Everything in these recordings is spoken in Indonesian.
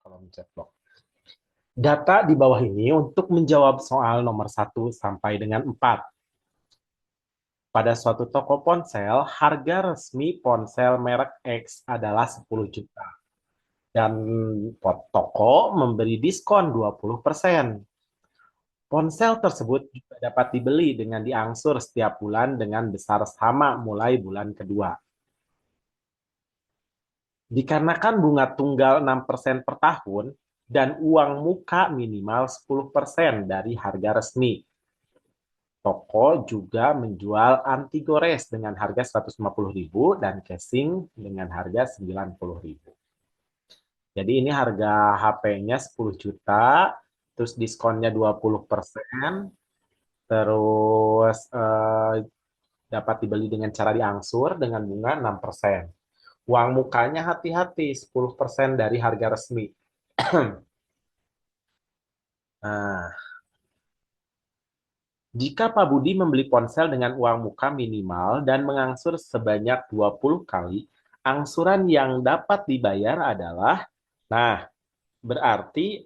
kolom chat box. Data di bawah ini untuk menjawab soal nomor 1 sampai dengan 4. Pada suatu toko ponsel, harga resmi ponsel merek X adalah 10 juta. Dan toko memberi diskon 20%. Ponsel tersebut juga dapat dibeli dengan diangsur setiap bulan dengan besar sama mulai bulan kedua. Dikarenakan bunga tunggal 6% per tahun dan uang muka minimal 10% dari harga resmi. Toko juga menjual anti gores dengan harga 150.000 dan casing dengan harga 90.000. Jadi ini harga HP-nya 10 juta, terus diskonnya 20%, terus dapat dibeli dengan cara diangsur dengan bunga 6%. Uang mukanya hati-hati 10% dari harga resmi. Nah, jika Pak Budi membeli ponsel dengan uang muka minimal dan mengangsur sebanyak 20 kali, angsuran yang dapat dibayar adalah, nah, berarti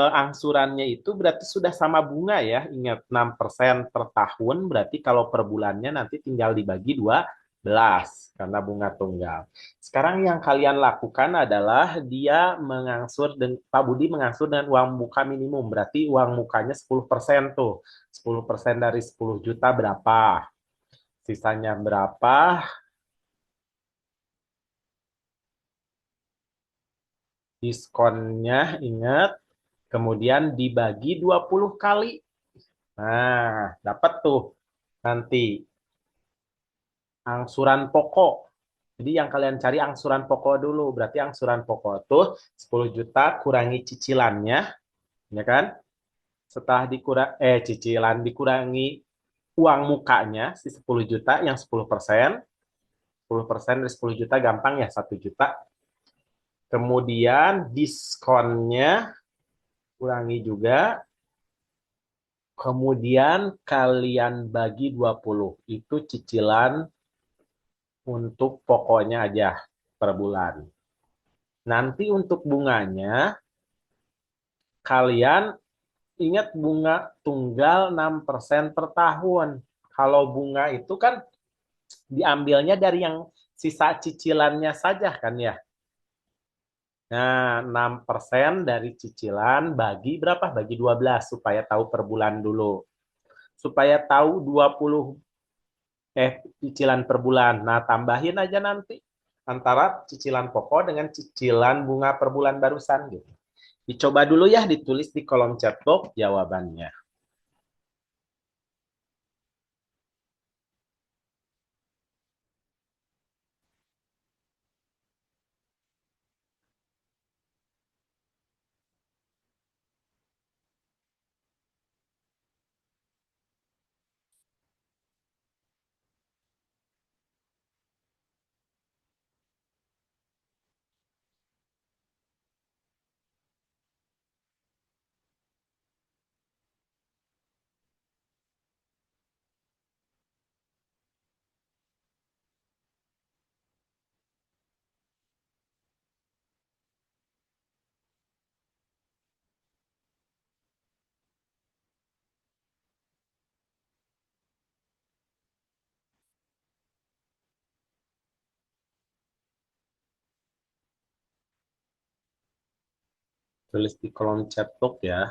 angsurannya itu berarti sudah sama bunga ya. Ingat 6% per tahun, berarti kalau per bulannya nanti tinggal dibagi 12 karena bunga tunggal. Sekarang yang kalian lakukan adalah dia mengangsur dan Pak Budi mengangsur dengan uang muka minimum. Berarti uang mukanya 10% tuh. 10% dari 10 juta berapa? Sisanya berapa? Diskonnya ingat, kemudian dibagi 20 kali. Nah, dapat tuh nanti angsuran pokok. Jadi yang kalian cari angsuran pokok dulu. Berarti angsuran pokok tuh 10 juta kurangi cicilannya, ya kan? Setelah cicilan dikurangi uang mukanya si 10 juta yang 10%. 10% dari 10 juta gampang ya 1 juta. Kemudian diskonnya kurangi juga. Kemudian kalian bagi 20. Itu cicilan untuk pokoknya aja per bulan. Nanti untuk bunganya, kalian ingat bunga tunggal 6% per tahun. Kalau bunga itu kan diambilnya dari yang sisa cicilannya saja kan ya. Nah, 6% dari cicilan bagi berapa? Bagi 12 supaya tahu per bulan dulu. Supaya tahu 20 cicilan per bulan. Nah, tambahin aja nanti antara cicilan pokok dengan cicilan bunga per bulan barusan gitu. Dicoba dulu ya, ditulis di kolom chat box jawabannya. Tulis di kolom chat box ya.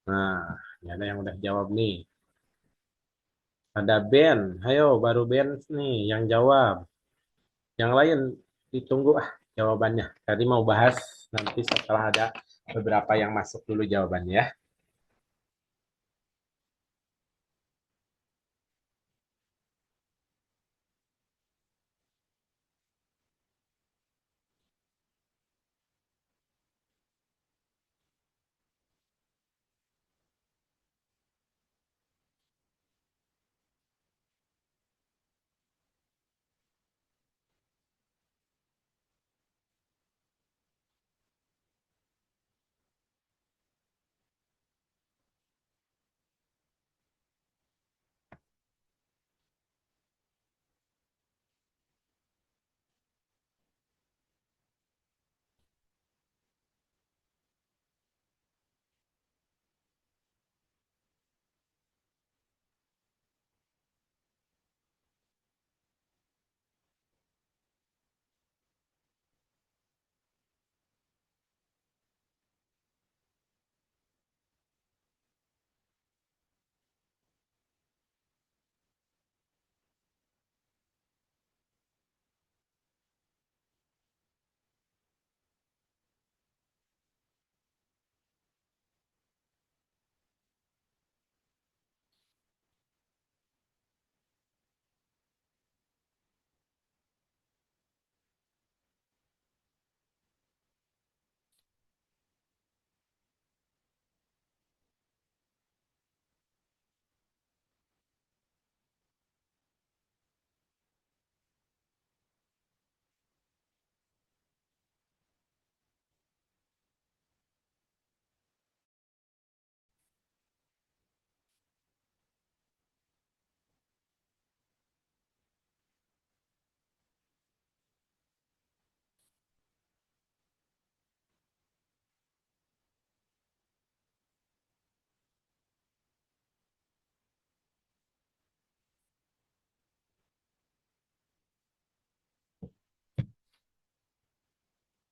Nah, ini ada yang udah jawab nih. Ada Ben. Ayo, baru Ben nih yang jawab. Yang lain ditunggu jawabannya. Tadi mau bahas nanti setelah ada beberapa yang masuk dulu jawabannya ya.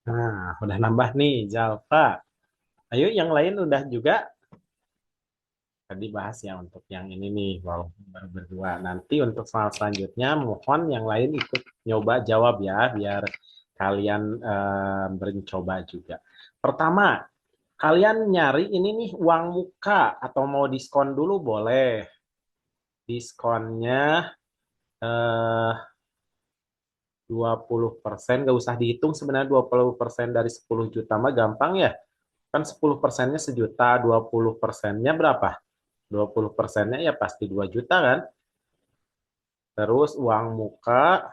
Nah, udah nambah nih, Jalfa. Ayo, yang lain udah juga. Tadi bahas ya untuk yang ini nih, walaupun baru berdua. Nanti untuk soal selanjutnya, mohon yang lain ikut nyoba jawab ya, biar kalian mencoba juga. Pertama, kalian nyari ini nih uang muka atau mau diskon dulu boleh. Diskonnya eh, 20%, nggak usah dihitung sebenarnya 20% dari 10 juta mah gampang ya. Kan 10%-nya sejuta, 20%-nya berapa? 20%-nya ya pasti 2 juta kan? Terus uang muka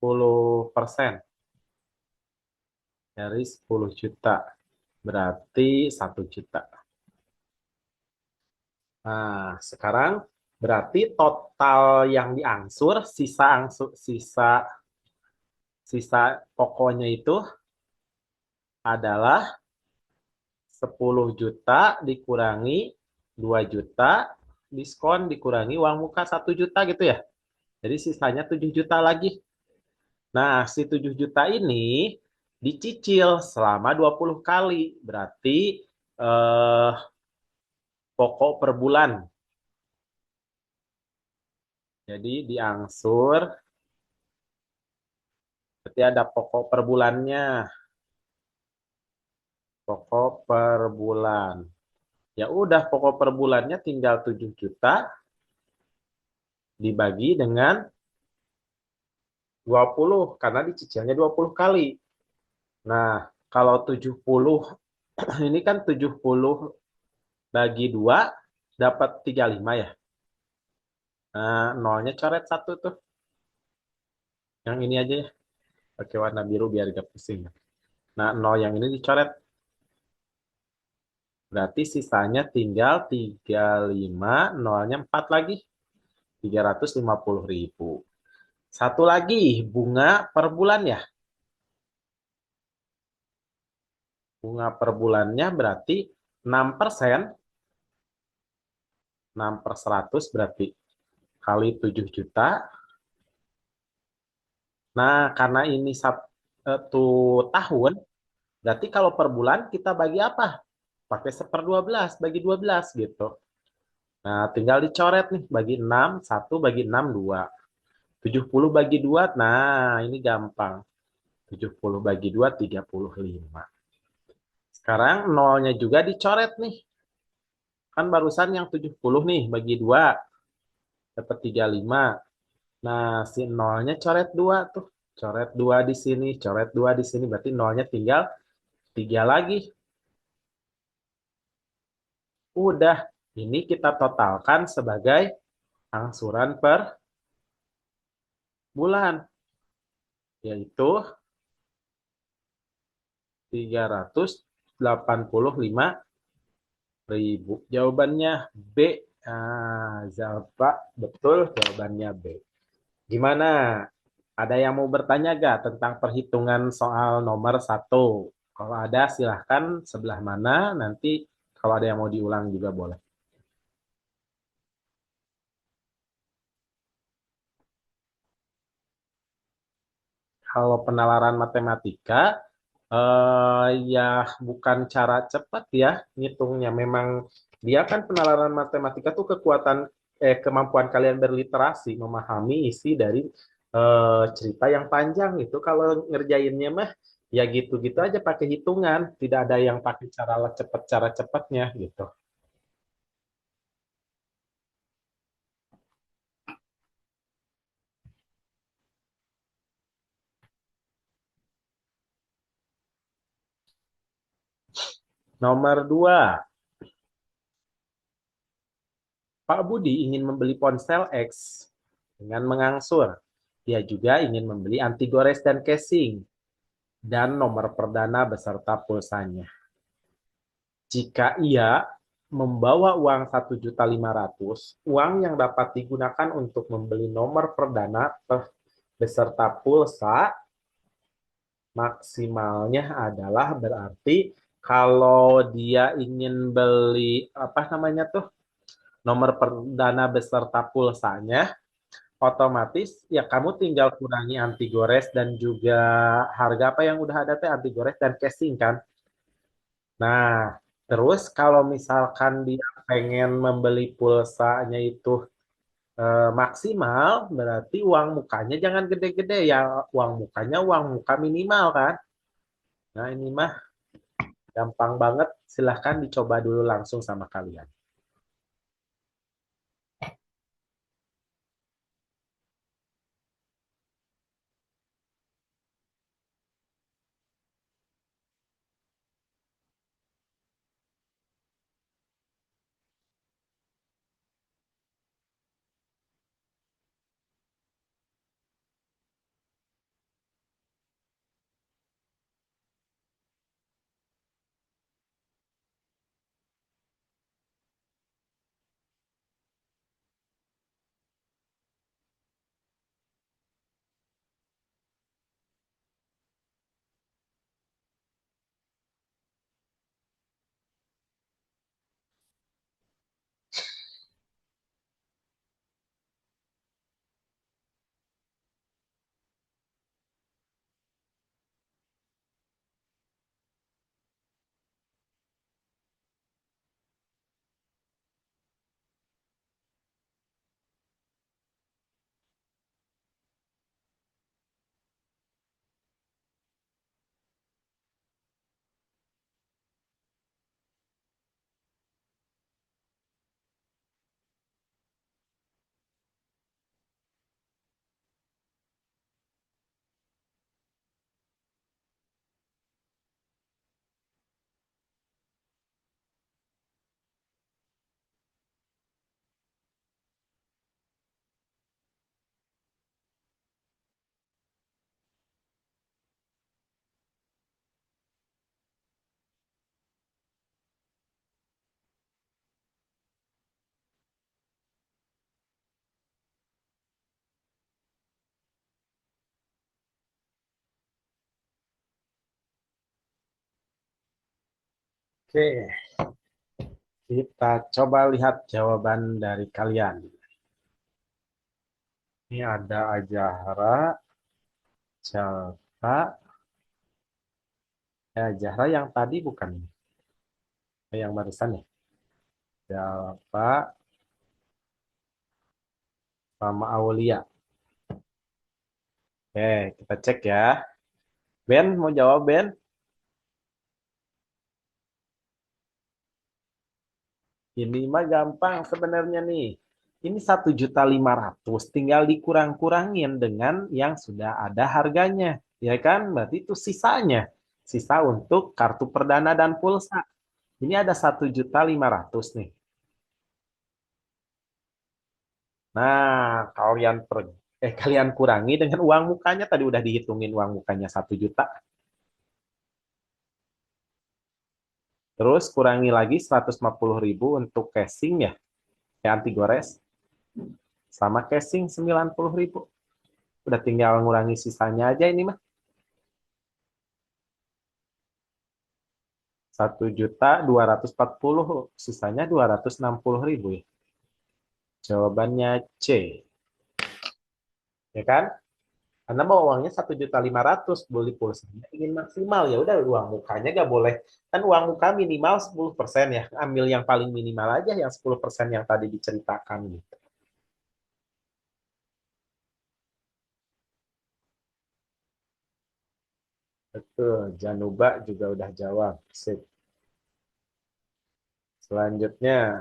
10% dari 10 juta. Berarti 1 juta. Nah, sekarang berarti total yang diangsur, sisa pokoknya itu adalah 10 juta dikurangi 2 juta, diskon dikurangi uang muka 1 juta gitu ya. Jadi sisanya 7 juta lagi. Nah, si 7 juta ini dicicil selama 20 kali. Berarti eh, pokok per bulan. Jadi diangsur, berarti ada pokok per bulannya. Pokok per bulan. Ya udah, pokok per bulannya tinggal 7 juta dibagi dengan 20 karena dicicilnya 20 kali. Nah, kalau 70 ini kan 70 bagi 2 dapat 35 ya. Nah, nolnya coret satu tuh. Yang ini aja ya. Pakai warna biru biar gak pusing. Nah, nol yang ini dicoret. Berarti sisanya tinggal 35, nolnya 4 lagi. 350.000. Satu lagi, bunga per bulan ya. Bunga per bulannya berarti 6%. 6 per 100 berarti kali 7 juta. Nah, karena ini 1 tahun, berarti kalau per bulan kita bagi apa? Pakai 1/12, bagi 12 gitu. Nah, tinggal dicoret nih, bagi 6 1 bagi 6 2. 70 bagi 2, nah ini gampang. 70 bagi 2, 35. Sekarang nolnya juga dicoret nih. Kan barusan yang 70 nih, bagi 2, dapat 35. Nah, si nolnya coret 2 tuh. Coret 2 di sini, coret 2 di sini. Berarti nolnya tinggal 3 lagi. Udah, ini kita totalkan sebagai angsuran per bulan, yaitu 385.000. Jawabannya B. Zalfa, betul jawabannya B. Gimana? Ada yang mau bertanya gak tentang perhitungan soal nomor satu? Kalau ada silahkan sebelah mana. Nanti kalau ada yang mau diulang juga boleh. Kalau penalaran matematika, ya bukan cara cepat ya ngitungnya. Memang dia kan penalaran matematika tuh kemampuan kalian berliterasi, memahami isi dari cerita yang panjang itu. Kalau ngerjainnya mah ya gitu-gitu aja pakai hitungan, tidak ada yang pakai cara cepatnya gitu. Nomor 2, Pak Budi ingin membeli ponsel X dengan mengangsur. Dia juga ingin membeli anti gores dan casing dan nomor perdana beserta pulsanya. Jika ia membawa uang 1.500.000, uang yang dapat digunakan untuk membeli nomor perdana beserta pulsa maksimalnya adalah berarti kalau dia ingin beli apa namanya tuh nomor perdana beserta pulsanya, otomatis ya kamu tinggal kurangi anti gores dan juga harga apa yang udah ada teh anti gores dan casing kan. Nah, terus kalau misalkan dia pengen membeli pulsanya itu maksimal, berarti uang mukanya jangan gede-gede ya, uang mukanya uang muka minimal kan. Nah, ini mah gampang banget, silahkan dicoba dulu langsung sama kalian. Oke, kita coba lihat jawaban dari kalian. Ini ada Ajahra, Jalfa, Ajahra yang tadi bukan yang barusan ya. Jalfa, sama Aulia. Oke, kita cek ya. Ben, mau jawab Ben? Ini mah gampang sebenarnya nih. Ini 1.500.000, tinggal dikurang-kurangin dengan yang sudah ada harganya. Ya kan? Berarti itu sisanya. Sisa untuk kartu perdana dan pulsa. Ini ada 1.500.000 nih. Nah, kalian kurangi dengan uang mukanya, tadi udah dihitungin uang mukanya 1 juta. Terus kurangi lagi 150.000 untuk casing ya, anti gores. Sama casing 90.000. Udah tinggal ngurangi sisanya aja ini mah. 1.240.000, sisanya 260.000 ya. Jawabannya C, ya kan? Karena mau uangnya 1.500.000, beli pulsanya ingin maksimal, ya udah uang mukanya gak boleh. Kan uang muka minimal 10% ya. Ambil yang paling minimal aja, yang 10% yang tadi diceritakan gitu. Betul, Januba juga udah jawab. Sip. Selanjutnya,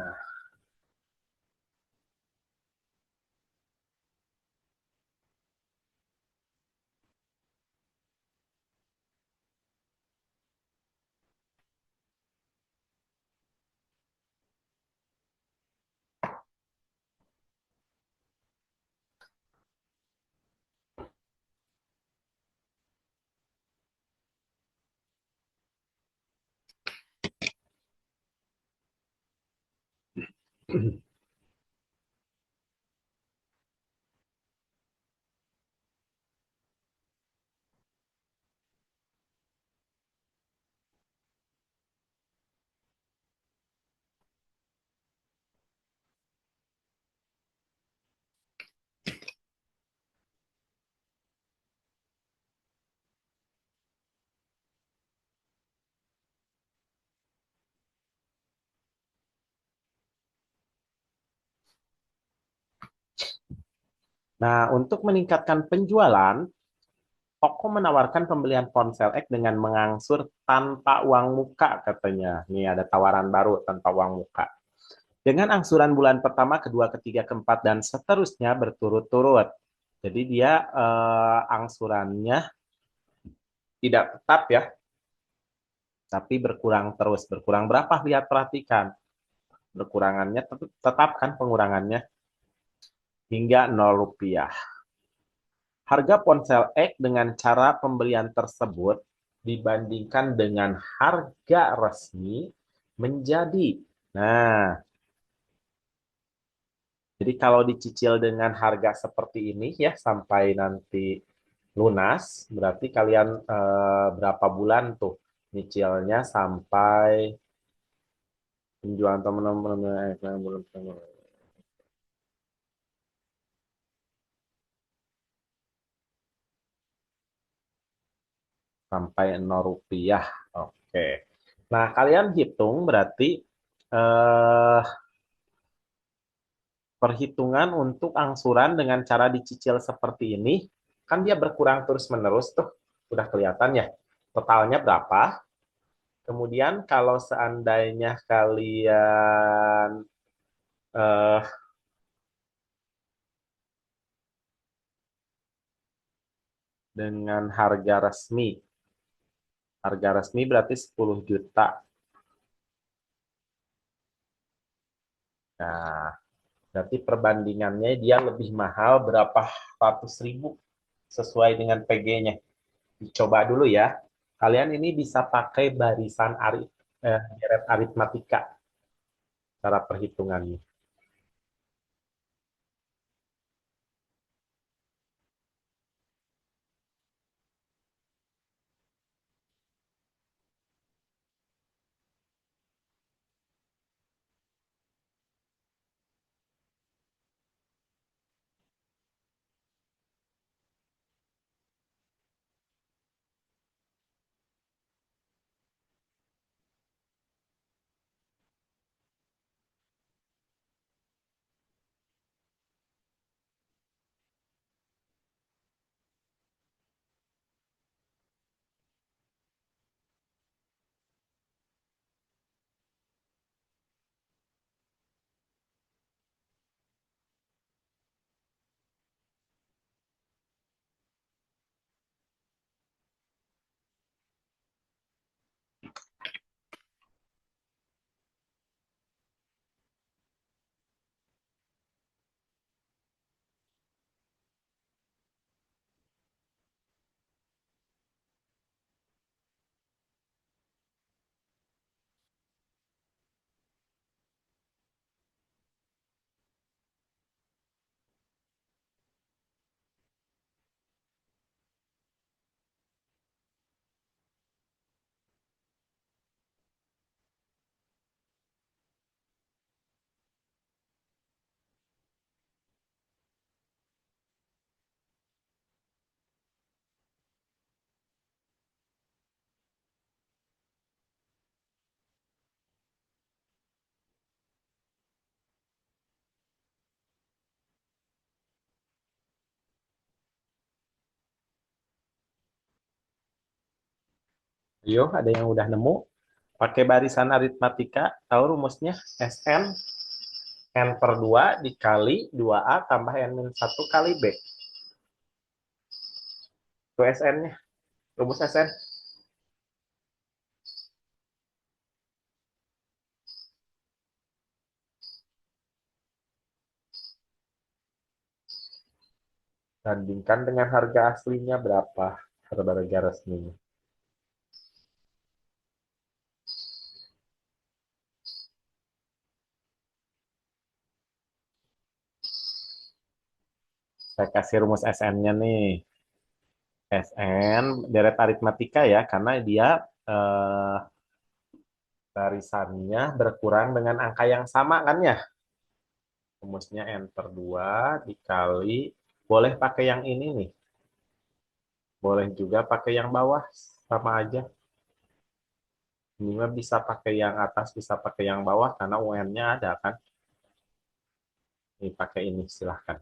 nah untuk meningkatkan penjualan, toko menawarkan pembelian ponsel X dengan mengangsur tanpa uang muka katanya. Nih ada tawaran baru tanpa uang muka. Dengan angsuran bulan pertama, kedua, ketiga, keempat, dan seterusnya berturut-turut. Jadi dia angsurannya tidak tetap ya, tapi berkurang terus. Berkurang berapa? Lihat, perhatikan. Berkurangannya tetap kan pengurangannya hingga 0 rupiah. Harga ponsel X dengan cara pembelian tersebut dibandingkan dengan harga resmi menjadi. Nah, jadi kalau dicicil dengan harga seperti ini ya sampai nanti lunas, berarti kalian berapa bulan tuh nyicilnya sampai penjualan teman-teman sampai 0 rupiah. Oke. Nah, kalian hitung berarti eh, perhitungan untuk angsuran dengan cara dicicil seperti ini, kan dia berkurang terus-menerus tuh. Udah kelihatan ya totalnya berapa. Kemudian kalau seandainya kalian eh, dengan harga resmi berarti 10 juta. Nah, berarti perbandingannya dia lebih mahal berapa ratus ribu sesuai dengan PG-nya. Dicoba dulu ya. Kalian ini bisa pakai barisan deret aritmatika cara perhitungannya. Yuk, ada yang udah nemu? Pakai barisan aritmatika, tahu rumusnya? Sn N per 2 dikali 2A tambah N-1 kali B. Itu Sn-nya, rumus Sn. Bandingkan dengan harga aslinya berapa? Harga resminya. Saya kasih rumus Sn-nya nih. Sn deret aritmatika ya, karena dia eh, barisannya berkurang dengan angka yang sama kan ya. Rumusnya N per 2 dikali, boleh pakai yang ini nih. Boleh juga pakai yang bawah, sama aja. Ini mah bisa pakai yang atas, bisa pakai yang bawah, karena UN-nya ada kan. Ini pakai ini, silahkan.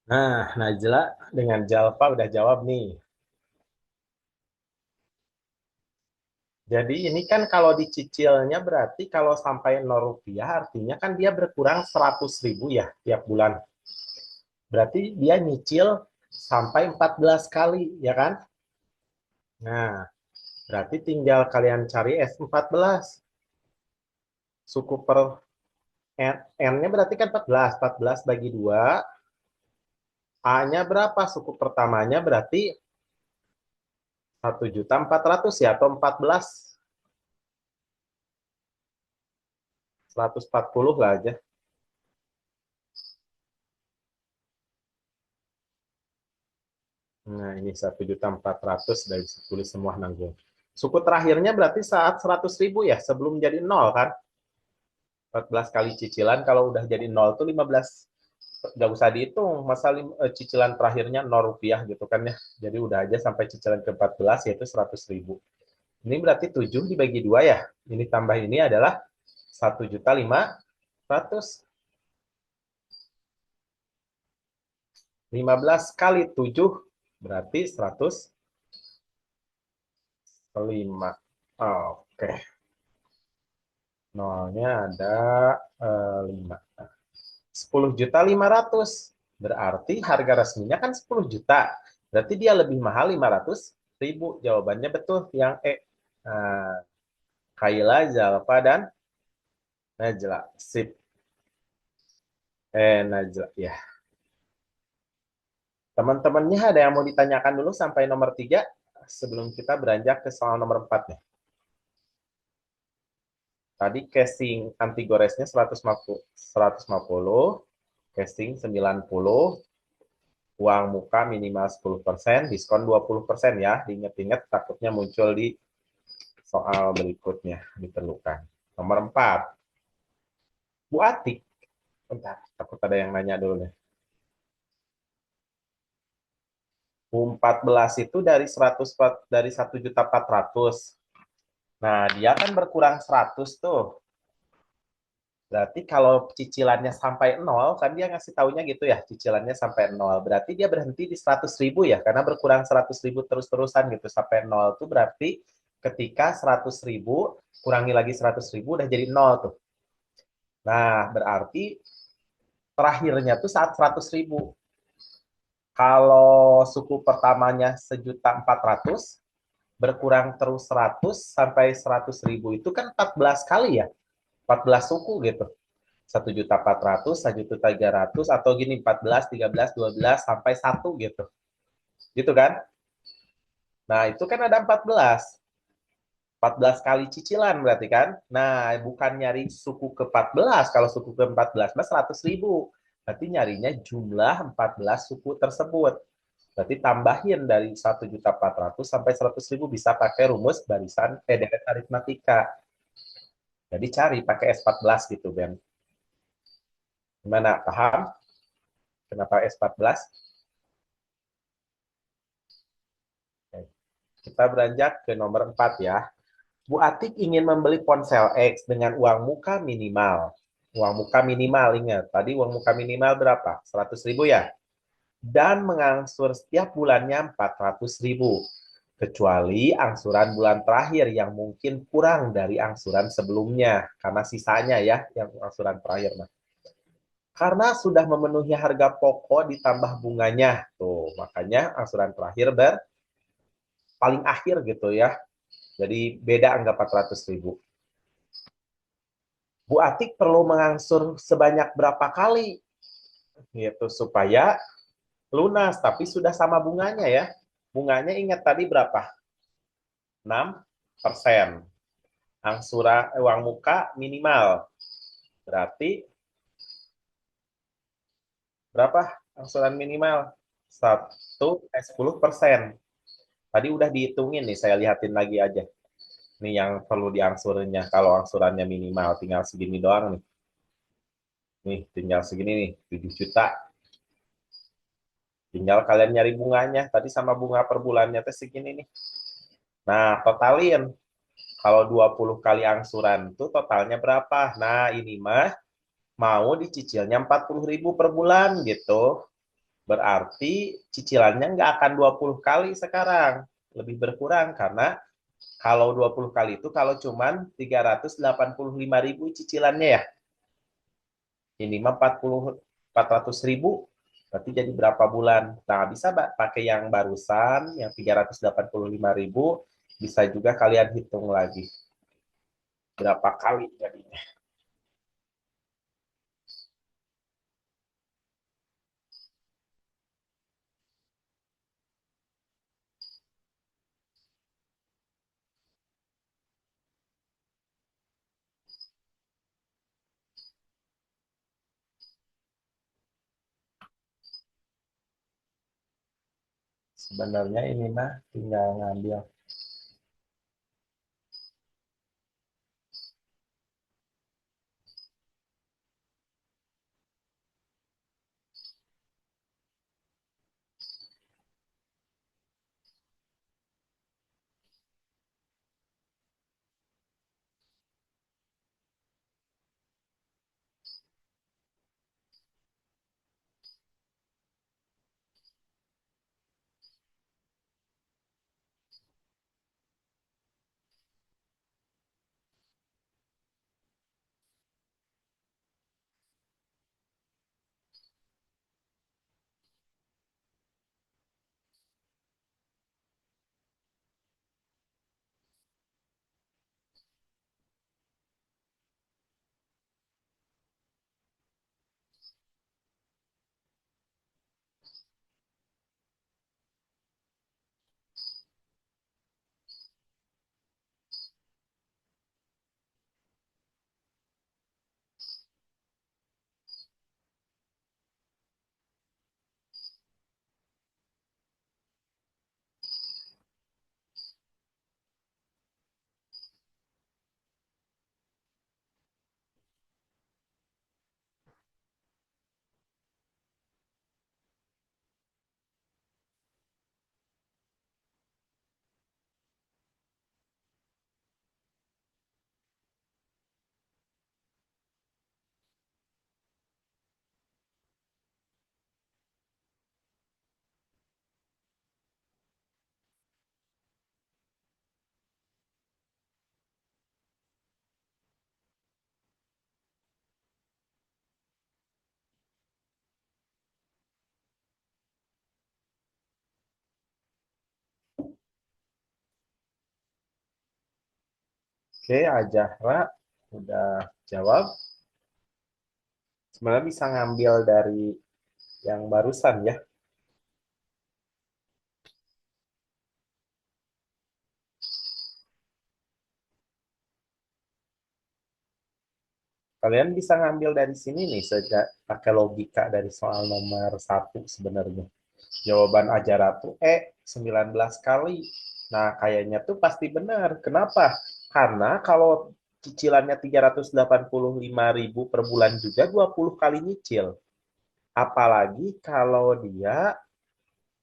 Nah, Najla dengan Jalpa udah jawab nih. Jadi ini kan kalau dicicilnya berarti kalau sampai 0 rupiah artinya kan dia berkurang 100.000 ya tiap bulan. Berarti dia nyicil sampai 14 kali, ya kan? Nah, berarti tinggal kalian cari S14. Suku per N-nya berarti kan 14. 14 bagi 2. A-nya berapa? Suku pertamanya berarti 1.400.000 ya, atau 14. 140 lah aja. Nah, ini 1.400.000 dari tulis semua nanggung. Suku terakhirnya berarti saat 100.000 ya, sebelum jadi nol kan? 14 kali cicilan, kalau udah jadi nol tuh 15. Nggak usah dihitung, masa cicilan terakhirnya 0 rupiah gitu kan ya. Jadi udah aja sampai cicilan ke-14 yaitu 100.000. Ini berarti 7 dibagi 2 ya. Ini tambah ini adalah 1.500.000. 15 kali 7 berarti 105. Oke, nolnya ada 5. 10.500.000. Berarti harga resminya kan 10 juta. Berarti dia lebih mahal 500.000. Jawabannya betul yang E. Nah, Kaila, Jalpa, dan Najla. Sip. Najla. Ya. Teman-temannya ada yang mau ditanyakan dulu sampai nomor 3 sebelum kita beranjak ke soal nomor 4 nih. Tadi casing anti goresnya 150, casing 90, uang muka minimal 10%, diskon 20% ya. Diingat-ingat takutnya muncul di soal berikutnya diperlukan. Nomor 4, Bu Atik. Bentar, takut ada yang nanya dulu nih. U14 itu dari 100, dari 1.400.000. Nah, dia kan berkurang 100 tuh. Berarti kalau cicilannya sampai nol, kan dia ngasih taunya gitu ya, cicilannya sampai nol. Berarti dia berhenti di 100.000 ya, karena berkurang 100.000 terus-terusan gitu sampai nol tuh berarti ketika 100.000 kurangi lagi 100.000 udah jadi nol tuh. Nah, berarti terakhirnya tuh saat 100.000. Kalau suku pertamanya 1.400.000, berkurang terus 100 sampai 100.000 itu kan 14 kali ya, 14 suku gitu. 1.400.000, 1.300.000 atau gini 14, 13, 12 sampai 1 gitu. Gitu kan? Nah, itu kan ada 14. 14 kali cicilan berarti kan? Nah, bukan nyari suku ke-14. Kalau suku ke-14 mah 100.000. Berarti nyarinya jumlah 14 suku tersebut. Berarti tambahin dari 1.400.000 sampai 100.000 bisa pakai rumus barisan deret aritmatika. Jadi cari pakai S14 gitu, Ben. Gimana? Paham? Kenapa S14? Kita beranjak ke nomor 4 ya. Bu Atik ingin membeli ponsel X dengan uang muka minimal. Uang muka minimal, ingat. Tadi uang muka minimal berapa? 100.000 ya? Dan mengangsur setiap bulannya 400.000. Kecuali angsuran bulan terakhir yang mungkin kurang dari angsuran sebelumnya. Karena sisanya ya, yang angsuran terakhir. Nah, karena sudah memenuhi harga pokok ditambah bunganya. Tuh, makanya angsuran terakhir paling akhir gitu ya. Jadi beda angka 400.000. Bu Atik perlu mengangsur sebanyak berapa kali gitu supaya lunas, tapi sudah sama bunganya ya. Bunganya ingat tadi berapa? 6%. Angsuran uang muka minimal. Berarti berapa angsuran minimal? 10%. Tadi udah dihitungin nih, saya lihatin lagi aja. Nih yang perlu diangsurnya. Kalau angsurannya minimal tinggal segini doang nih. Nih, tinggal segini nih, 7 juta. Tinggal kalian nyari bunganya. Tadi sama bunga per bulannya teh segini nih. Nah, totalin. Kalau 20 kali angsuran tuh totalnya berapa? Nah, ini mah mau dicicilnya 40.000 per bulan gitu. Berarti cicilannya nggak akan 20 kali sekarang. Lebih berkurang karena kalau 20 kali itu kalau cuman 385.000 cicilannya ya. Ini mah 400.000, berarti jadi berapa bulan? Nah, bisa pakai yang barusan, yang 385.000, bisa juga kalian hitung lagi berapa kali jadinya. Sebenarnya ini mah tinggal ngambil. Oke, Ajahra udah jawab. Sebenarnya bisa ngambil dari yang barusan ya. Kalian bisa ngambil dari sini nih, sejak pakai logika dari soal nomor satu sebenarnya. Jawaban Ajara tuh 19 kali. Nah, kayaknya tuh pasti benar. Kenapa? Karena kalau cicilannya 385.000 per bulan juga 20 kali nyicil. Apalagi kalau dia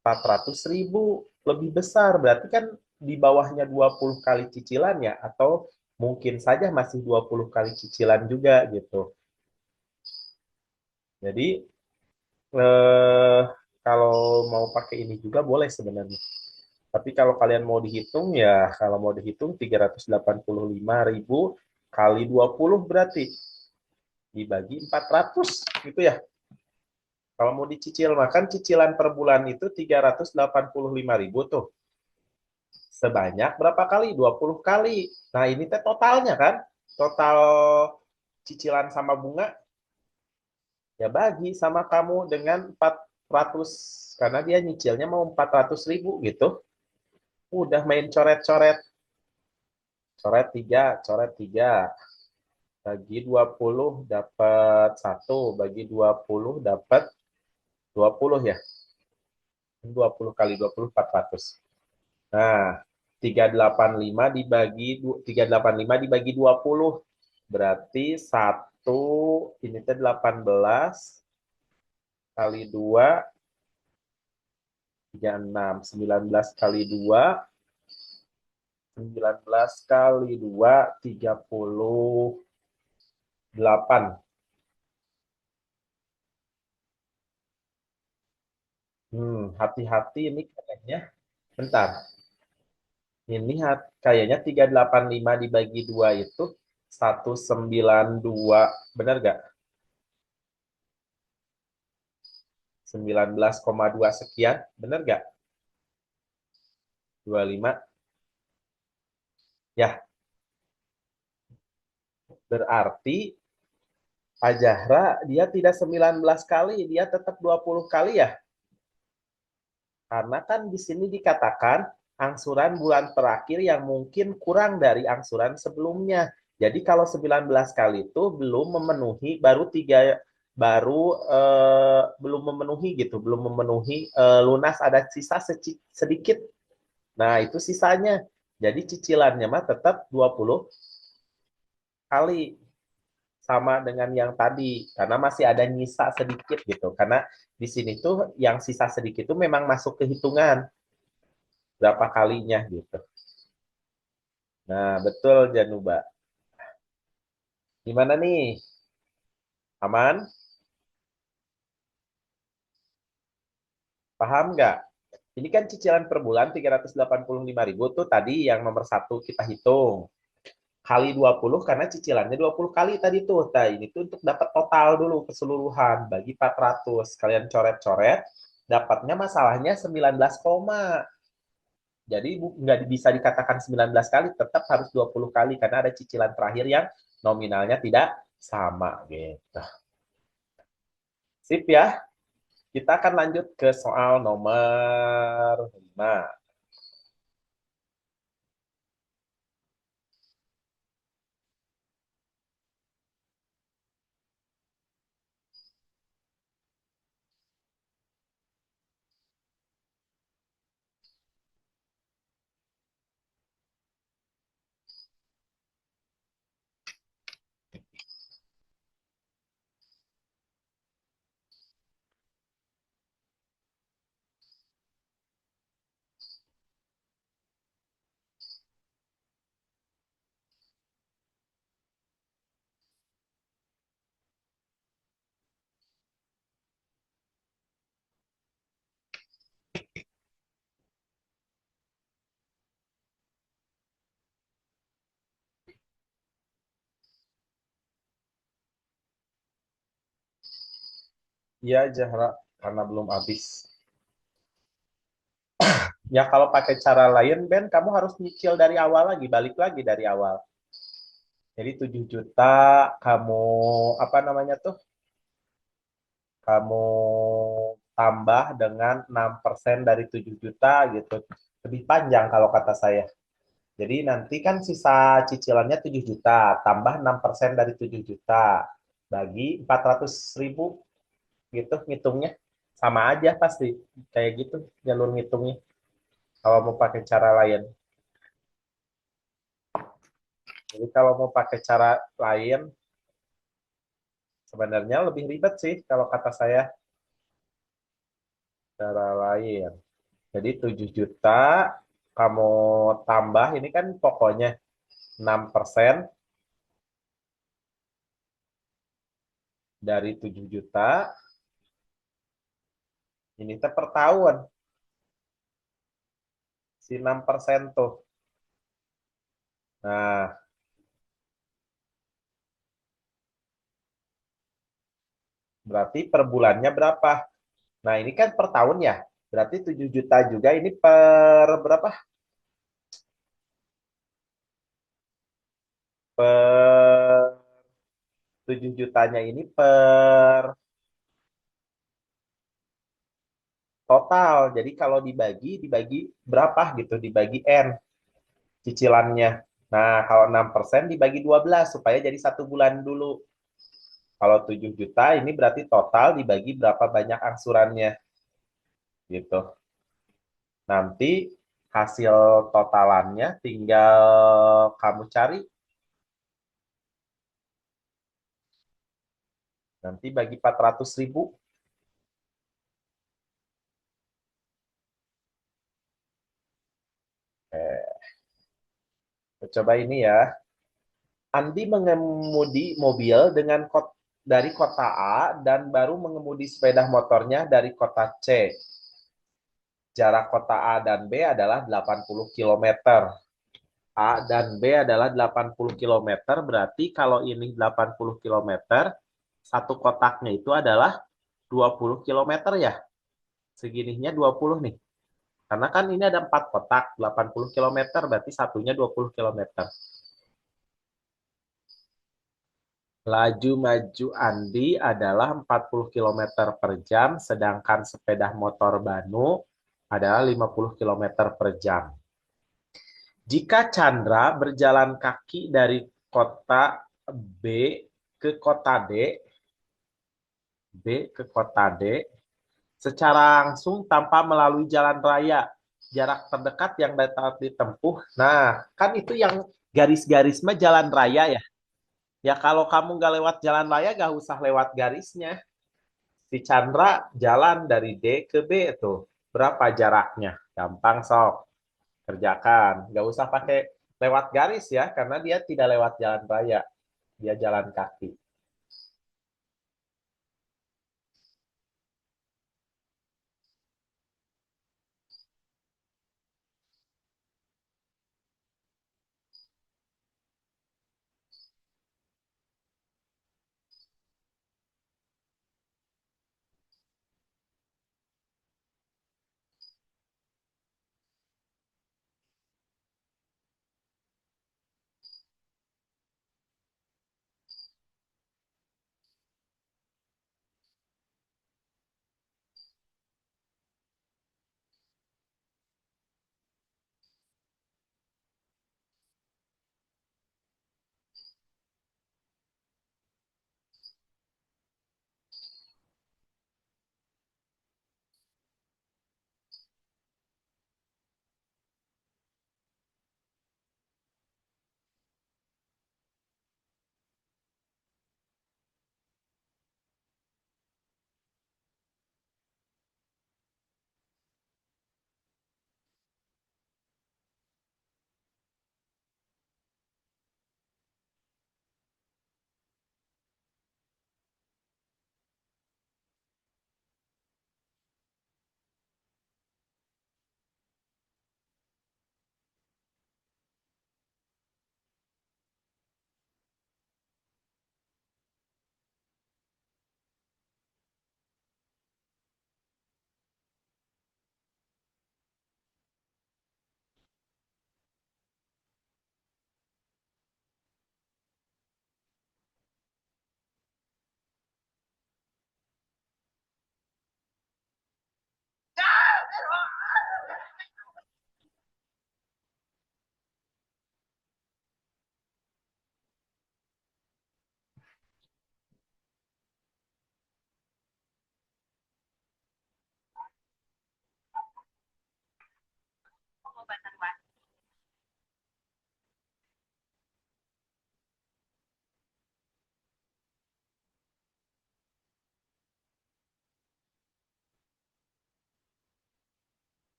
400.000 lebih besar, berarti kan di bawahnya 20 kali cicilan ya, atau mungkin saja masih 20 kali cicilan juga gitu. Jadi eh, kalau mau pakai ini juga boleh sebenarnya. Tapi kalau kalian mau dihitung ya, kalau mau dihitung 385.000 kali 20 berarti dibagi 400 gitu ya. Kalau mau dicicil, makan cicilan per bulan itu 385.000 tuh. Sebanyak berapa kali? 20 kali. Nah, ini teh totalnya kan? Total cicilan sama bunga ya bagi sama kamu dengan 400 karena dia nyicilnya mau 400.000 gitu. Udah main coret-coret. Coret 3 bagi 20 dapat 1, bagi 20 dapat 20 ya. 20 kali 20 400. Nah, 385 dibagi 20 berarti 1 ini teh 18 kali 2 36 19 kali 2 19 kali 2 38. Hati-hati ini kayaknya. Bentar. Ini kayaknya 385 dibagi 2 itu 192. Benar nggak? 19,2 sekian. Benar nggak? 25. Ya, berarti Pak Jahra dia tidak 19 kali, dia tetap 20 kali ya. Karena kan di sini dikatakan angsuran bulan terakhir yang mungkin kurang dari angsuran sebelumnya. Jadi kalau 19 kali itu belum memenuhi belum memenuhi gitu, belum memenuhi lunas ada sisa sedikit. Nah, itu sisanya. Jadi cicilannya mah tetap 20 kali sama dengan yang tadi karena masih ada nyisa sedikit gitu. Karena di sini tuh yang sisa sedikit itu memang masuk ke hitungan berapa kalinya gitu. Nah, betul Januba. Gimana nih? Aman? Paham nggak? Ini kan cicilan per bulan 385.000 tuh tadi yang nomor satu kita hitung. Kali 20 karena cicilannya 20 kali tadi tuh. Nah, ini tuh untuk dapat total dulu keseluruhan. Bagi 400. Kalian coret-coret. Dapatnya masalahnya 19 koma. Jadi nggak bisa dikatakan 19 kali, tetap harus 20 kali karena ada cicilan terakhir yang nominalnya tidak sama gitu. Sip ya. Kita akan lanjut ke soal nomor 5. Ya, Zahra, karena belum habis. Ya, kalau pakai cara lain, Ben, kamu harus nyicil dari awal lagi, balik lagi dari awal. Jadi 7 juta kamu apa namanya tuh? Kamu tambah dengan 6% dari 7 juta gitu. Lebih panjang kalau kata saya. Jadi nanti kan sisa cicilannya 7 juta, tambah 6% dari 7 juta. Bagi 400.000 gitu ngitungnya. Sama aja pasti. Kayak gitu jalur ngitungnya. Kalau mau pakai cara lain. Jadi kalau mau pakai cara lain, sebenarnya lebih ribet sih kalau kata saya. Cara lain. Jadi 7 juta kamu tambah ini kan pokoknya 6% dari 7 juta ini teh per tahun si 6% tuh. Nah, berarti per bulannya berapa? Nah, ini kan per tahun ya. Berarti 7 juta juga ini per berapa? Per 7 jutanya ini per total. Jadi kalau dibagi berapa gitu, dibagi N cicilannya. Nah, kalau 6% dibagi 12 supaya jadi 1 bulan dulu. Kalau 7 juta ini berarti total dibagi berapa banyak angsurannya gitu. Nanti hasil totalannya tinggal kamu cari. Nanti bagi 400.000. Coba ini ya. Andi mengemudi mobil dari kota A dan baru mengemudi sepeda motornya dari kota C. Jarak kota A dan B adalah 80 kilometer. A dan B adalah 80 kilometer, berarti kalau ini 80 kilometer, satu kotaknya itu adalah 20 kilometer ya. Segininya 20 nih. Karena kan ini ada 4 kotak, 80 kilometer, berarti satunya 20 kilometer. Laju maju Andi adalah 40 kilometer per jam, sedangkan sepeda motor Banu adalah 50 kilometer per jam. Jika Chandra berjalan kaki dari kota B ke kota D, ke kota D, secara langsung tanpa melalui jalan raya, jarak terdekat yang dapat ditempuh. Nah, kan itu yang garis-garis mah jalan raya ya. Ya kalau kamu nggak lewat jalan raya, nggak usah lewat garisnya. Si Chandra jalan dari D ke B itu. Berapa jaraknya? Gampang sok. Kerjakan. Nggak usah pakai lewat garis ya, karena dia tidak lewat jalan raya. Dia jalan kaki.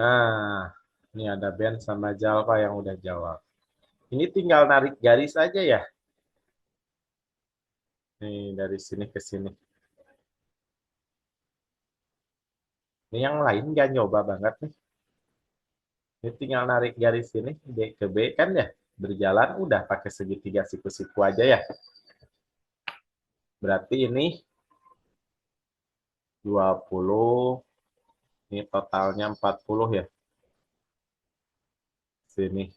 Nah, ini ada Ben sama Jalva yang udah jawab. Ini tinggal narik garis aja ya. Nih, dari sini ke sini. Ini yang lain nggak nyoba banget nih. Ini tinggal narik garis sini, B ke B kan ya. Berjalan udah pakai segitiga siku-siku aja ya. Berarti ini 20, ini totalnya 40 ya. Sini.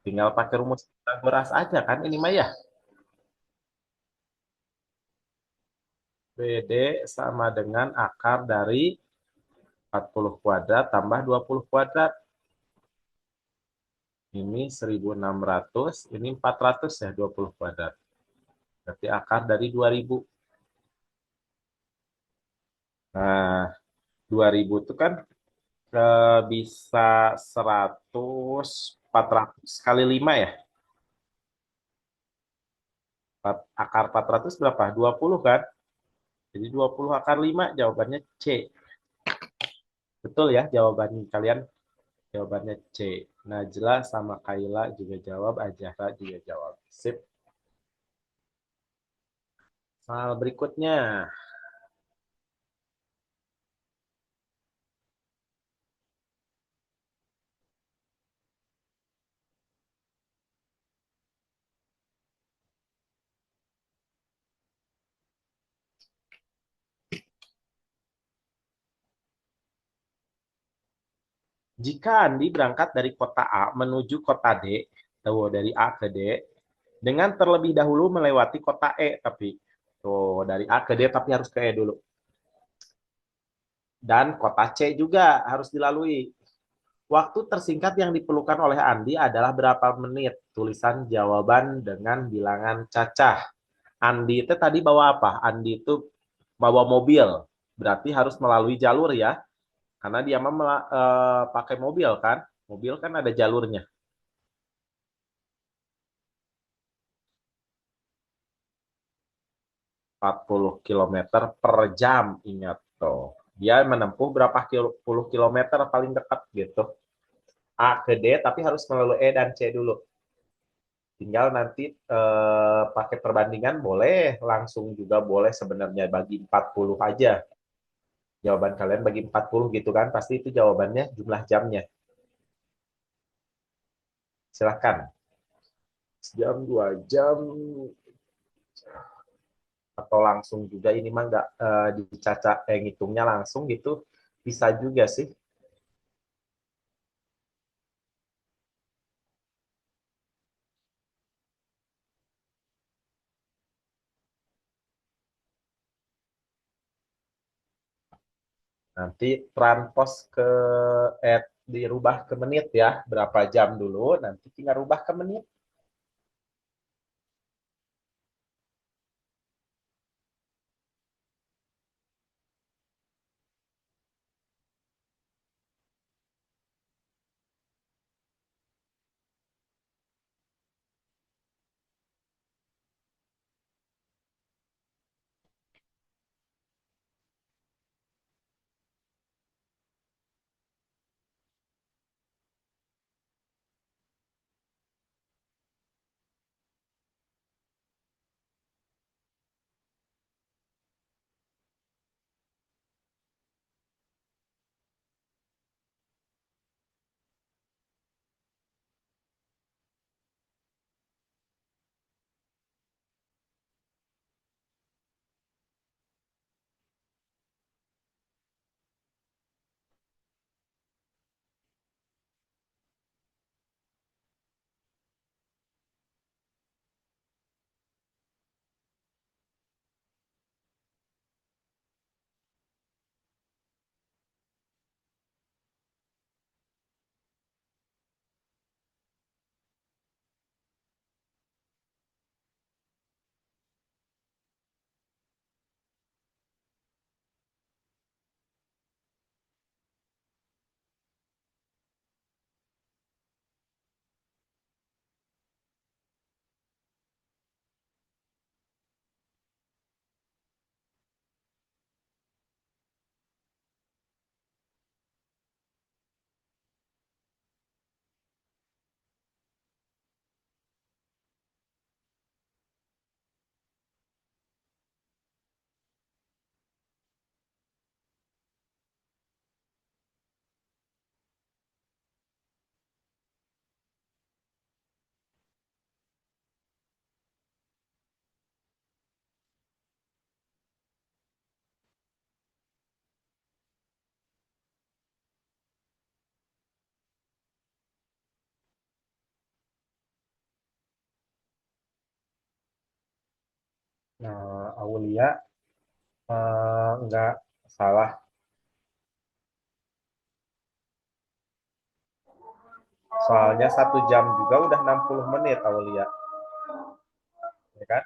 Tinggal pakai rumus Pythagoras aja kan ini mah ya. BD sama dengan akar dari 40 kuadrat tambah 20 kuadrat. Ini 1600, ini 400 ya 20 kuadrat. Berarti akar dari 2000. Nah, 2000 itu kan bisa 100, 400 kali 5 ya. Akar 400 berapa? 20 kan? Jadi 20 akar 5 jawabannya C. Betul ya jawaban kalian? Jawabannya C. Najla sama Kaila juga jawab, Ajahra juga jawab. Sip. Soal berikutnya. Jika Andi berangkat dari kota A menuju kota D, tuh dari A ke D, dengan terlebih dahulu melewati kota E, tapi tuh dari A ke D tapi harus ke E dulu. Dan kota C juga harus dilalui. Waktu tersingkat yang diperlukan oleh Andi adalah berapa menit? Tulisan jawaban dengan bilangan cacah. Andi itu tadi bawa apa? Andi itu bawa mobil. Berarti harus melalui jalur ya. Karena dia mah pakai mobil kan. Mobil kan ada jalurnya. 40 kilometer per jam. Ingat tuh. Dia menempuh berapa puluh kilometer paling dekat gitu. A ke D tapi harus melalui E dan C dulu. Tinggal nanti pakai perbandingan boleh, langsung juga boleh sebenarnya bagi 40 aja. Jawaban kalian bagi 40 gitu kan, pasti itu jawabannya jumlah jamnya. Silahkan. Jam, 2 jam, atau langsung juga ini mah nggak dicaca, ngitungnya langsung gitu. Bisa juga sih. Nanti transpose ke dirubah ke menit ya. Berapa jam dulu, nanti tinggal rubah ke menit. Nah, Aulia nggak salah. Soalnya 1 jam juga udah 60 menit, Aulia. Ya kan?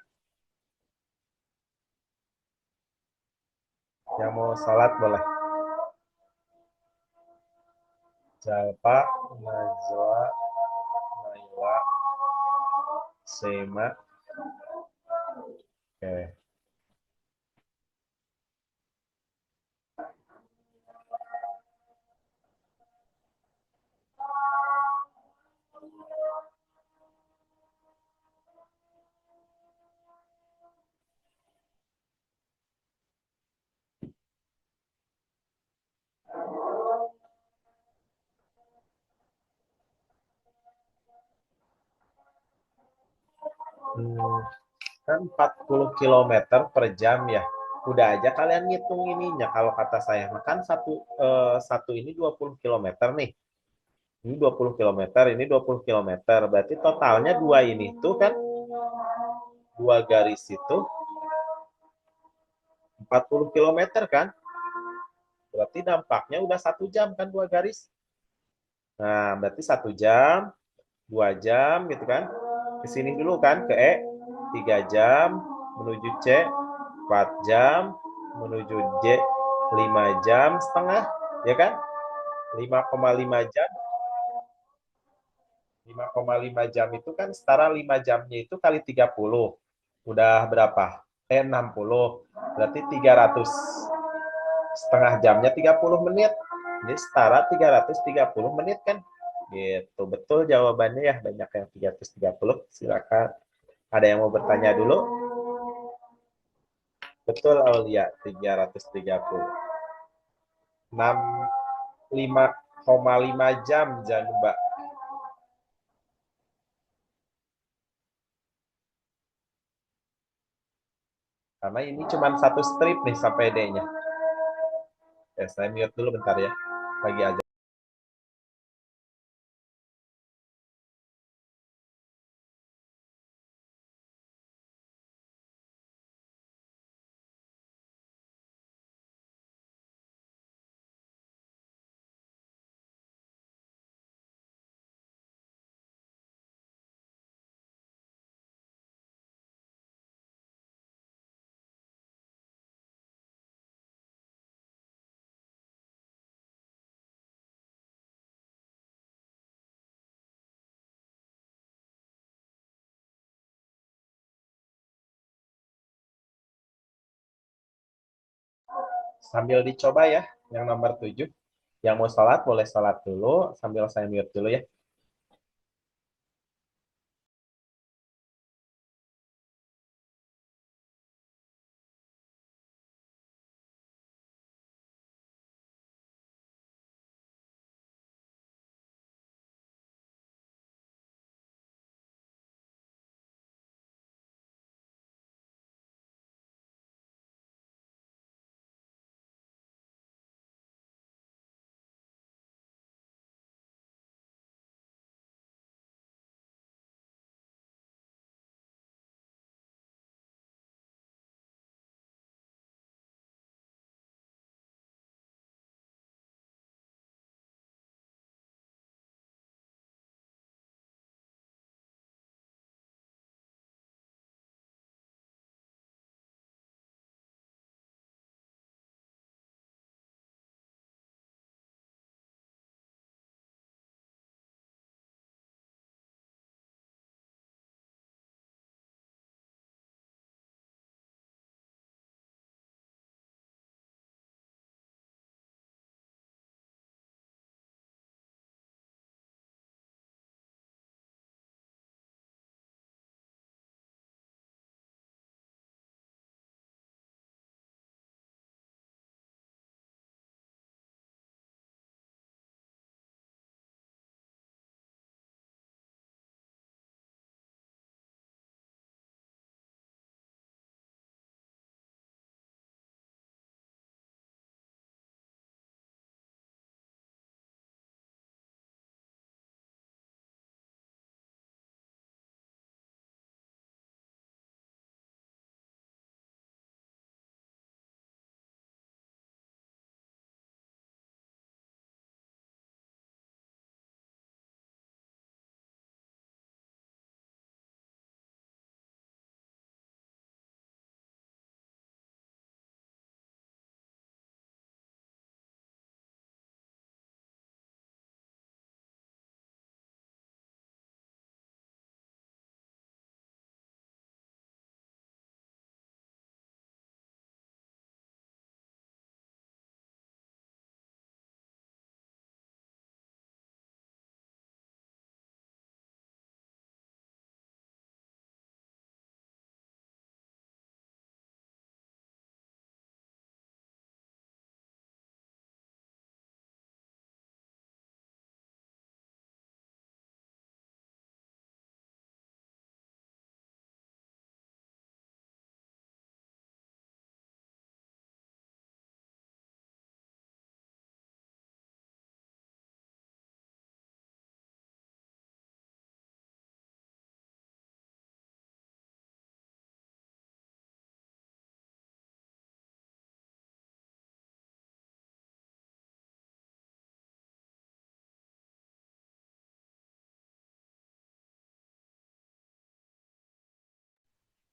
Yang mau sholat boleh. Jalpa, Najwa, Naila, Sema. Oke. Hmm, kan 40 kilometer per jam ya. Udah aja kalian ngitung ininya kalau kata saya. Makan satu ini 20 kilometer nih. Ini 20 kilometer, ini 20 kilometer. Berarti totalnya dua ini tuh kan dua garis itu 40 kilometer kan? Berarti dampaknya udah 1 jam kan dua garis. Nah, berarti 1 jam, 2 jam gitu kan. Ke sini dulu kan, ke E, 3 jam, menuju C, 4 jam, menuju J, 5 jam setengah, ya kan? 5,5 jam. 5,5 jam itu kan setara 5 jamnya itu kali 30. Udah berapa? 60. Berarti 300. Setengah jamnya 30 menit. Jadi setara 330 menit kan? Gitu. Betul jawabannya ya. Banyak yang 330. Silakan. Ada yang mau bertanya dulu? Betul Aulia, 330. 65,5 jam Januba. Karena ini cuma satu strip nih sampai D-nya. Ya, saya mute dulu bentar ya. Lagi aja. Sambil dicoba ya, yang nomor 7. Yang mau sholat, boleh sholat dulu, sambil saya mute dulu ya.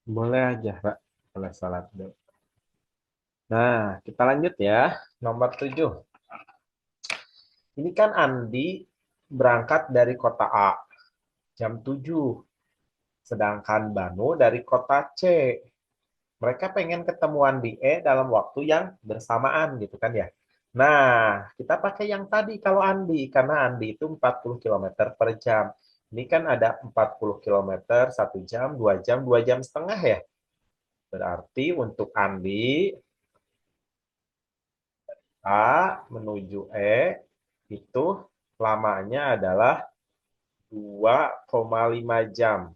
Boleh aja, Pak. Boleh salat dulu. Nah, kita lanjut ya. Nomor 7. Ini kan Andi berangkat dari kota A jam 7. Sedangkan Banu dari kota C. Mereka pengen ketemuan di E dalam waktu yang bersamaan gitu kan ya. Nah, kita pakai yang tadi kalau Andi, karena Andi itu 40 kilometer per jam. Ini kan ada 40 kilometer, 1 jam, 2 jam, 2 jam setengah ya. Berarti untuk Andi, A menuju E itu lamanya adalah 2,5 jam,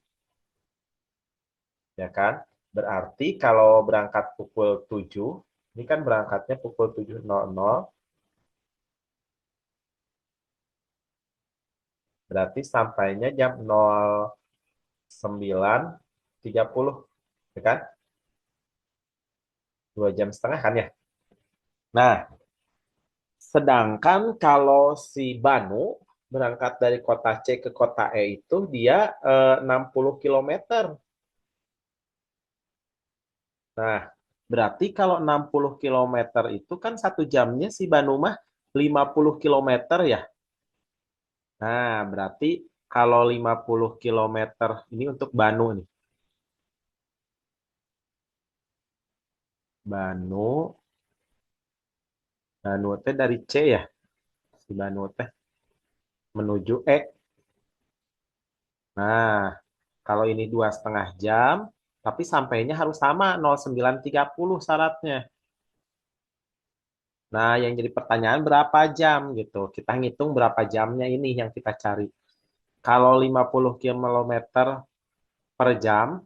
ya kan? Berarti kalau berangkat pukul 7, ini kan berangkatnya pukul 7.00, berarti sampainya jam 09.30, ya kan? 2 jam setengah kan ya? Nah, sedangkan kalau si Banu berangkat dari kota C ke kota E itu dia 60 kilometer. Nah, berarti kalau 60 kilometer itu kan 1 jamnya si Banu mah 50 kilometer ya. Nah, berarti kalau 50 kilometer ini untuk Banu nih. Banu, Banu teh dari C ya. Si Banu teh menuju E. Nah, kalau ini 2,5 jam, tapi sampainya harus sama 09.30 syaratnya. Nah, yang jadi pertanyaan berapa jam gitu. Kita ngitung berapa jamnya ini yang kita cari. Kalau 50 kilometer per jam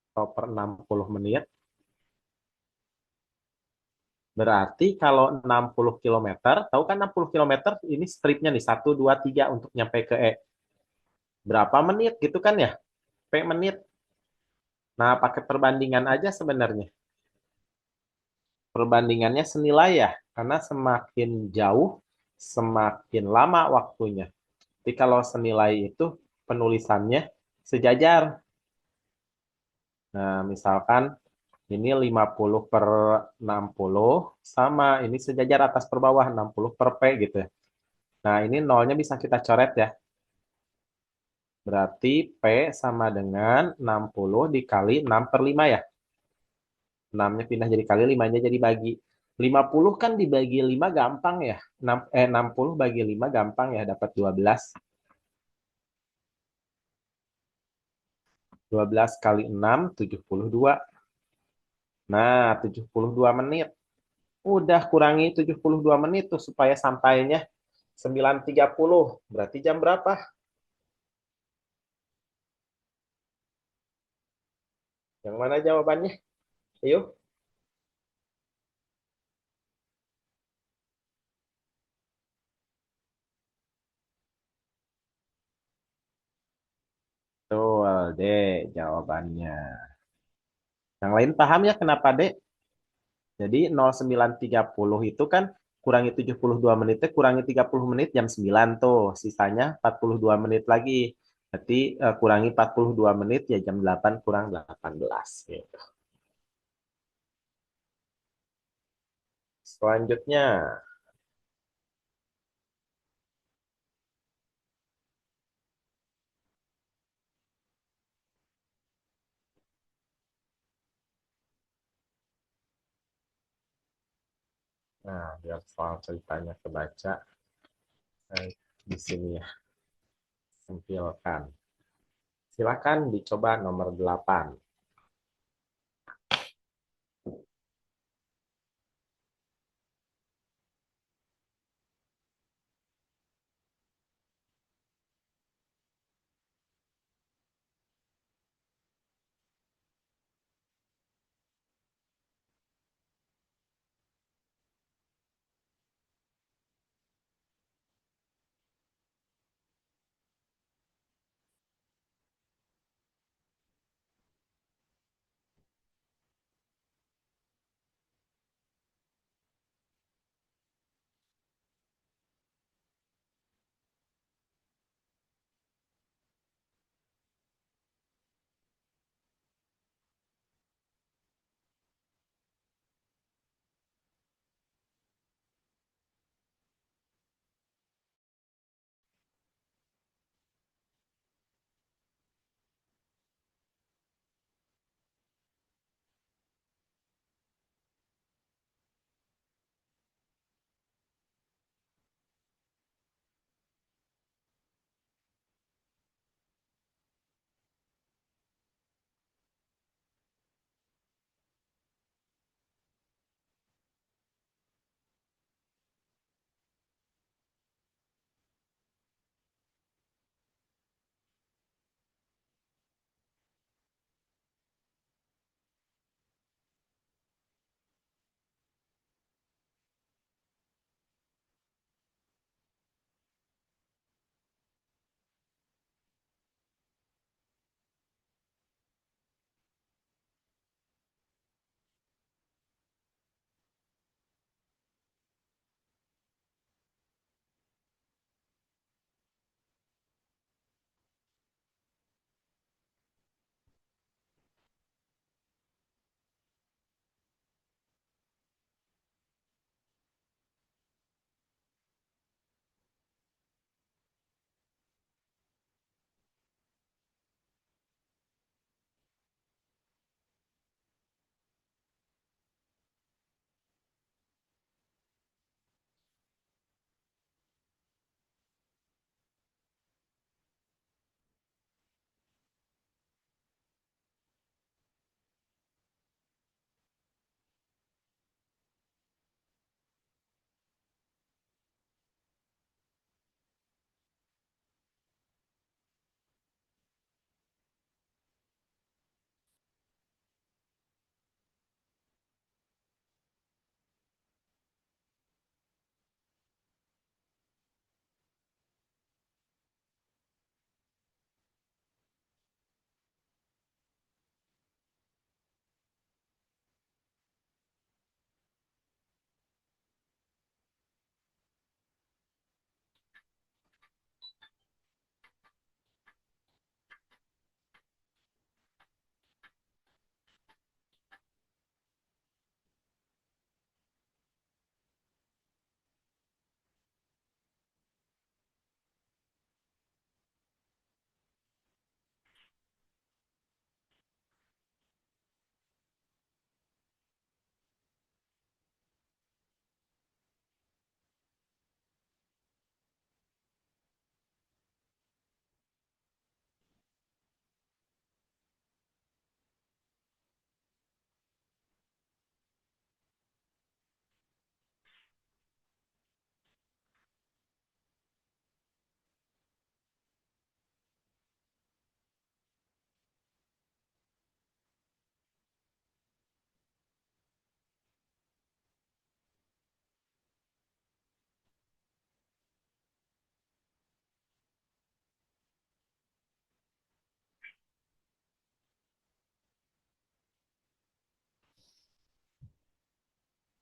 atau per 60 menit, berarti kalau 60 kilometer, tahu kan 60 kilometer ini stripnya nih, 1, 2, 3 untuk nyampe ke E. Berapa menit gitu kan ya? P menit. Nah, pakai perbandingan aja sebenarnya. Perbandingannya senilai ya, karena semakin jauh, semakin lama waktunya. Jadi kalau senilai itu penulisannya sejajar. Nah, misalkan ini 50 per 60 sama ini sejajar atas per bawah 60 per P gitu ya. Nah, ini nolnya bisa kita coret ya. Berarti P sama dengan 60 dikali 6 per 5 ya. 6-nya pindah jadi kali, 5-nya jadi bagi. 50 kan dibagi 5 gampang ya. 60 bagi 5 gampang ya, dapat 12. 12 kali 6, 72. Nah, 72 menit. Udah kurangi 72 menit tuh supaya sampainya 9.30. Berarti jam berapa? Yang mana jawabannya? Ayo. Betul deh jawabannya. Yang lain paham ya kenapa dek? Jadi 09.30 itu kan kurangi 72 menitnya, kurangi 30 menit jam 9 tuh. Sisanya 42 menit lagi. Berarti kurangi 42 menit ya jam 8 kurang 18 gitu. Selanjutnya, nah biar soal ceritanya kebaca, saya di sini ya, sempilkan. Silakan dicoba nomor 8.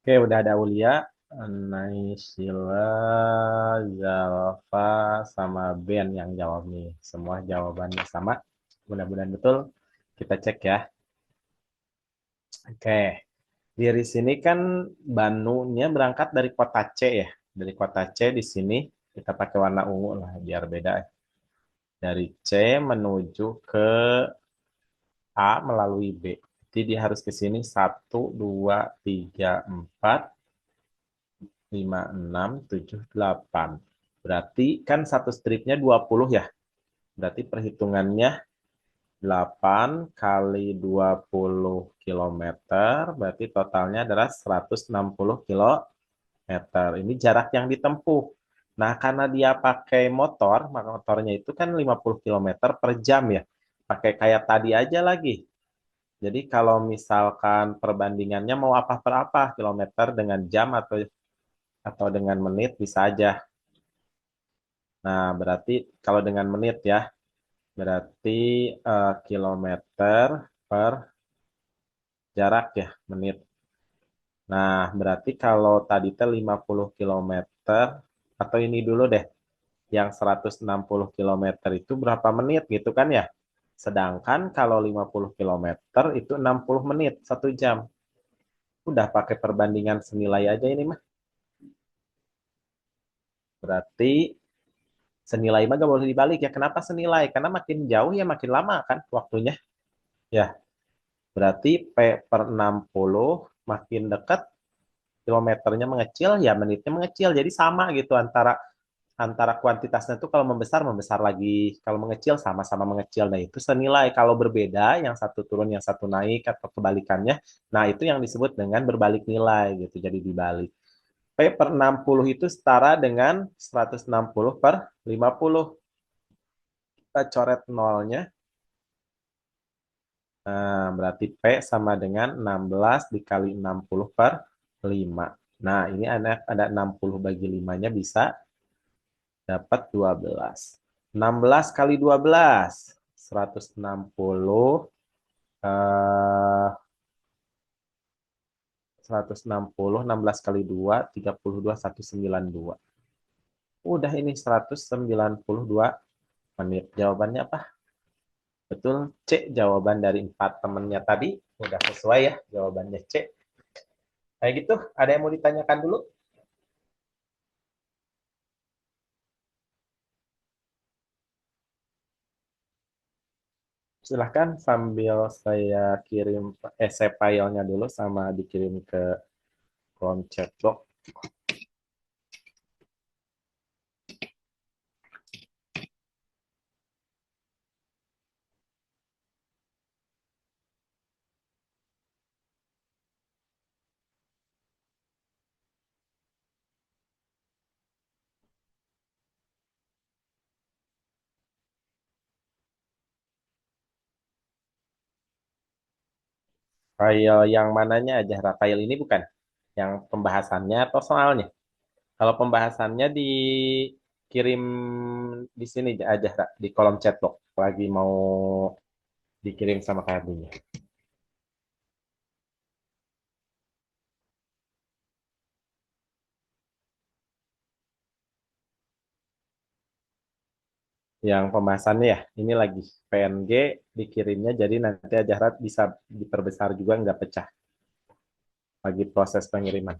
Oke, udah ada Aulia, Naysila, Zalfa, sama Ben yang jawab nih. Semua jawabannya sama. Mudah-mudahan betul. Kita cek ya. Oke, dari sini kan Banunya berangkat dari kota C ya. Dari kota C di sini kita pakai warna ungu lah biar beda. Dari C menuju ke A melalui B. Jadi dia harus ke sini 1, 2, 3, 4, 5, 6, 7, 8. Berarti kan satu stripnya 20 ya. Berarti perhitungannya 8 kali 20 kilometer. Berarti totalnya adalah 160 kilometer. Ini jarak yang ditempuh. Nah, karena dia pakai motor, maka motornya itu kan 50 kilometer per jam ya. Pakai kayak tadi aja lagi. Jadi kalau misalkan perbandingannya mau apa per apa, kilometer dengan jam atau dengan menit bisa aja. Nah, berarti kalau dengan menit ya, berarti kilometer per jarak ya, menit. Nah, berarti kalau tadi teh 50 kilometer atau ini dulu deh, yang 160 kilometer itu berapa menit gitu kan ya? Sedangkan kalau 50 kilometer itu 60 menit, 1 jam. Udah pakai perbandingan senilai aja ini mah. Berarti senilai mah gak boleh dibalik ya. Kenapa senilai? Karena makin jauh ya makin lama kan waktunya. Ya, berarti P per 60 makin dekat kilometernya mengecil ya menitnya mengecil. Jadi sama gitu antara antara kuantitasnya tuh kalau membesar membesar lagi, kalau mengecil sama-sama mengecil. Nah, itu senilai. Kalau berbeda yang satu turun yang satu naik atau kebalikannya, nah itu yang disebut dengan berbalik nilai gitu. Jadi dibalik. P per 60 itu setara dengan 160 per 50. Kita coret nolnya. Nah, berarti P sama dengan 16 dikali 60 per 5. Nah, ini ada 60 bagi 5-nya bisa dapat 12. 16 kali 12, 160, eh, 160, 16 kali 2, 32, 192. Udah ini 192 menit. Jawabannya apa? Betul, C. Jawaban dari 4 temennya tadi. Udah sesuai ya, jawabannya C. Kayak gitu, ada yang mau ditanyakan dulu? Silahkan sambil saya kirim essay filenya dulu sama dikirim ke kolom chat box. File yang mananya aja, Rafael ini bukan? Yang pembahasannya atau soalnya? Kalau pembahasannya dikirim di sini aja, Ra, di kolom chat box. Lagi mau dikirim sama Kardinya. Yang pembahasannya ya, ini lagi PNG dikirimnya, jadi nanti aja Ra, bisa diperbesar juga nggak pecah. Lagi proses pengiriman.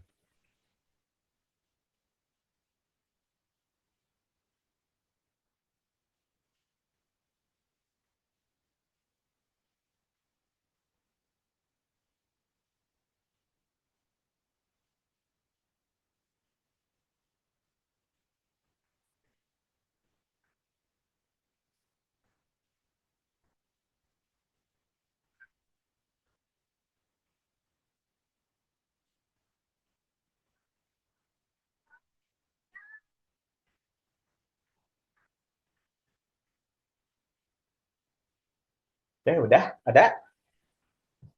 Oke, udah ada.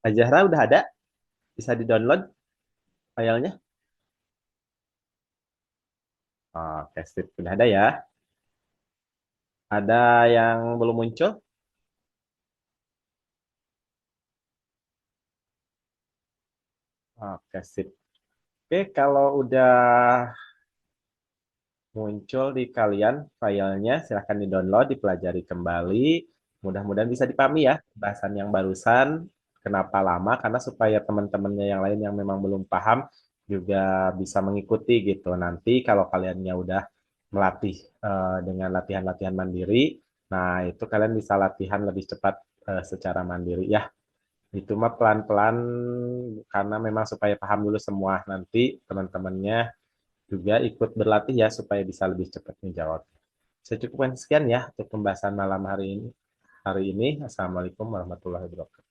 Azahra udah ada, bisa di-download filenya. Oke, sip. Udah ada ya. Ada yang belum muncul? Oke, sip. Oke, kalau udah muncul di kalian filenya, silahkan di-download, dipelajari kembali. Mudah-mudahan bisa dipahami ya bahasan yang barusan. Kenapa lama? Karena supaya teman-temannya yang lain yang memang belum paham juga bisa mengikuti gitu. Nanti kalau kaliannya udah melatih dengan latihan-latihan mandiri, nah itu kalian bisa latihan lebih cepat secara mandiri ya. Itu mah pelan-pelan karena memang supaya paham dulu semua. Nanti teman-temannya juga ikut berlatih ya supaya bisa lebih cepat menjawab. Saya cukupkan sekian ya untuk pembahasan malam hari ini. Assalamualaikum warahmatullahi wabarakatuh.